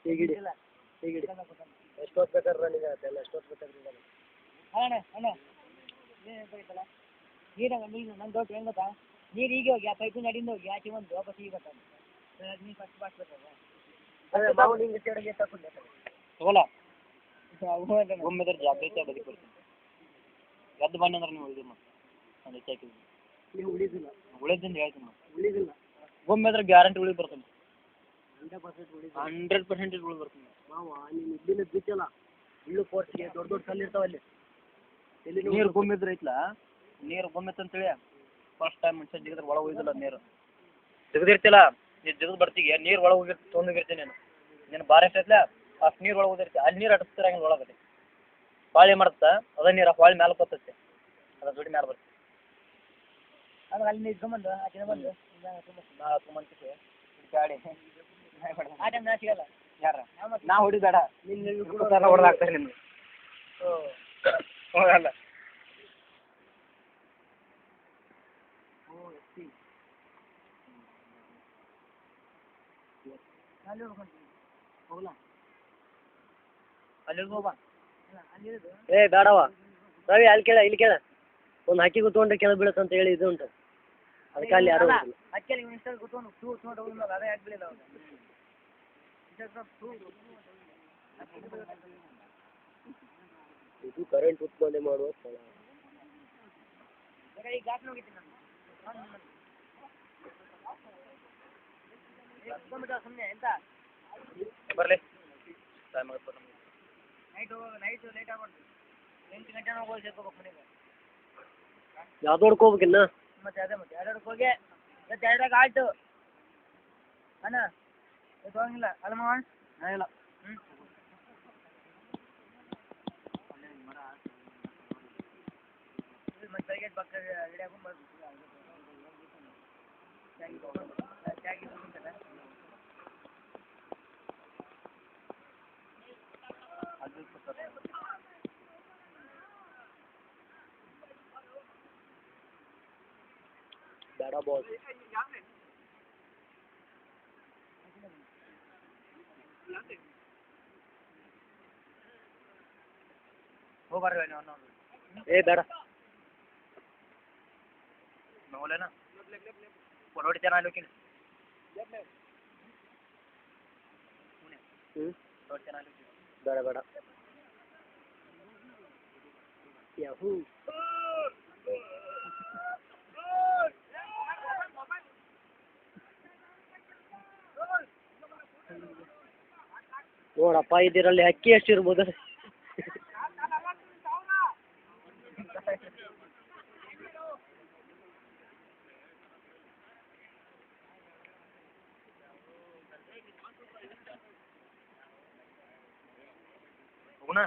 ಹೀಗಿಡಿ ಹೀಗಿಡಿ ಎಷ್ಟೊತ್ತು ಬೇಕಾದ್ರೆ ರನ್ನಿಂಗ್ ಆಗುತ್ತೆ ಎಲ್ಲ ಎಷ್ಟೊತ್ತು ಬೇಕಾದ್ರೆ ಅಣ್ಣ ಅಣ್ಣ ಏನಾಯ್ತಲ್ಲ ನೀರಾಗ ನೀರು ನನ್ನ ದೊಡ್ಡ ಹೆಂಗೆ ಗೊತ್ತಾ ನೀರು ಈಗ ಹೋಗಿ ಆ ಪೈಪಿನ ಅಡಿಯಿಂದ ಹೋಗಿ ಆಚೆ ಬಂದು ವಾಪಸ್ ಈಗ ಬರ್ತಾನೆ ನೀರು ಫಸ್ಟ್ ಬಾಟ್ಬೇಕಲ್ಲ ಮಾವು ನಿಂಗೆ ಕೆಳಗೆ ತಗೊಂಡೆ ತಗೋಲ್ಲ ಒಮ್ಮೆದ್ರೆ ಜಾಗ್ರತೆ ಬದುಕಿ ಕೊಡ್ತೀನಿ ಎದ್ದು ಬನ್ನಿ ಅಂದ್ರೆ ನೀವು ಉಳಿದು ಮತ್ತೆ ನಾನು ಹೆಚ್ಚಾಕಿದ್ದೀನಿ ನೀವು ಉಳಿದಿಲ್ಲ ಉಳಿದಿಂದ ಹೇಳ್ತೀನಿ ಉಳಿದಿಲ್ಲ ಒಮ್ಮೆದ್ರೆ ಗ್ಯಾರಂಟಿ ಉಳಿ ಬರ್ತೀನಿ 100% 100% ಉಳಿ ಬರ್ತೀನಿ ಮಾವ ನೀನು ಇಲ್ಲಿನ ಬಿಚ್ಚಲ್ಲ ಇಳ್ಳು ಫೋರ್ಸ್ಗೆ ದೊಡ್ಡ ದೊಡ್ಡ ಕಲ್ಲು ಇರ್ತಾವಲ್ಲಿ ನೀರು ಗುಮ್ಮಿದ್ರೆ ಐತ್ಲಾ ನೀರು ಗುಮ್ಮಿತ್ತಂತೇಳಿ ಫಸ್ಟ್ ಟೈಮ್ ಮನುಷ್ಯ ಜಿಗಿದ್ರೆ ಒಳಗೆ ಹೋಗಿಲ್ಲ ನೀರು ಜಿಗದಿರ್ತಿಲ್ಲ ನೀನು ಜಿಗದ್ ಬರ್ತಿಗೆ ನೀರು ಒಳಗೆ ಹೋಗಿ ತೊಗೊಂಡೋಗಿರ್ತೀನಿ ನೀನು ಬಾರಿ ಎಷ್ಟೈತ್ಲ ಅಷ್ಟು ನೀರು ಒಳಗೆ ಹೋಗಿರ್ತಿ ಅಲ್ಲಿ ನೀರು ಅಟಸ್ತಿರಂಗಿಲ್ಲ ಒಳಗಡೆ ಪಾಳಿ ಮಾಡುತ್ತಾ ಅದ ನೀರು ಪಾಳಿ ಮೇಲೆ ಬರ್ತೈತೆ ಅದ್ರ ಜೋಡಿ ಮೇಲೆ ಬರ್ತೈತೆ ಅದು ಅಲ್ಲಿ ಇಟ್ಕೊಂಬಂದು ಆಚೆ ಬಂದು ನಾ ಹತ್ಕೊಂಬಂತಿದ್ದೆ ಗಾಡಿ ಆ ಟೈಮ್ ನಾ ಸಿಗಲ್ಲ ಯಾರ ನಾ ಹೊಡಿಬೇಡ ನಿನ್ನ ಹೊಡೆದಾಗ್ತಾರೆ ನಿಮ್ಗೆ ಹೋಗಲ್ಲ ಏ ಬೇಡವ ರವಿ ಅಲ್ಲಿ ಕೇಳ ಇಲ್ಲಿ ಕೇಳ ಒಂದು ಹಕ್ಕಿ ಕೂತ್ಕೊಂಡ್ರೆ ಕೆಳಗೆ ಬೀಳುತ್ತೆ ಅಂತ ಹೇಳಿ ಇದು ಉಂಟು ಅದಕ್ಕೆ ಅಲ್ಲಿ ಯಾರು ಹಕ್ಕಿ ಇನ್ಸ್ಟಾಲ್ ಕೂತ್ಕೊಂಡು ಅದೇ ಯಾಕೆ ಬೀಳಿಲ್ಲ ಇದು ಕರೆಂಟ್ ಉತ್ಪನ್ನ ಮಾಡುವ ಸ್ಥಳ ಈಗ ಗಾಟ್ನ ಹೋಗಿದ್ದೀನಿ ನಾನು ಸುಮ್ಮನೆ ಎಂತ ಬರಲಿ ಟೈಮ್ ಆಗುತ್ತೆ ನೈಟು ಲೇಟ್ ಆಗ್ಬಾರ್ದು 8 ಗಂಟೆ ಹೋಗಿ ಸೇರ್ಕೋಬೇಕು ಮನೆಗೆ ಯಾವ್ದು ಹೊಡ್ಕೋಬೇಕಿನ್ನ ಮತ್ತೆ ಅದೇ ಮತ್ತೆ ಎರಡಕ್ಕೆ ಹೋಗಿ ಇವತ್ತು ಎರಡಕ್ಕೆ ಆಯ್ತು ಅಣ್ಣ ಇವತ್ತು ಹೋಗಿಲ್ಲ ಅಲ್ಲ ಮಾವ ಇಲ್ಲ ಮತ್ತೆ ಬೆಳಗ್ಗೆ ಪಕ್ಕ ರೆಡಿ ಹಾಕೊಂಡು ಬರ್ಬೇಕು ಬೇಡ ಬಾಸ್ ಹೋಗ್ಬಾರ್ರಿ ನೀವು ಏ ಬೇಡ ನೋಲೇನಾ ನೋಡಿ ಚೆನ್ನಾಗಿ ಹೋಗಿ ನೋಡಿ ಚೆನ್ನಾಗಿ ಬೇಡ ಬೇಡ ಯಾಹೂ ನೋಡಪ್ಪ ಇದರಲ್ಲಿ ಅಕ್ಕಿ ಎಷ್ಟಿರ್ಬೋದು ಹೋಗೋಣ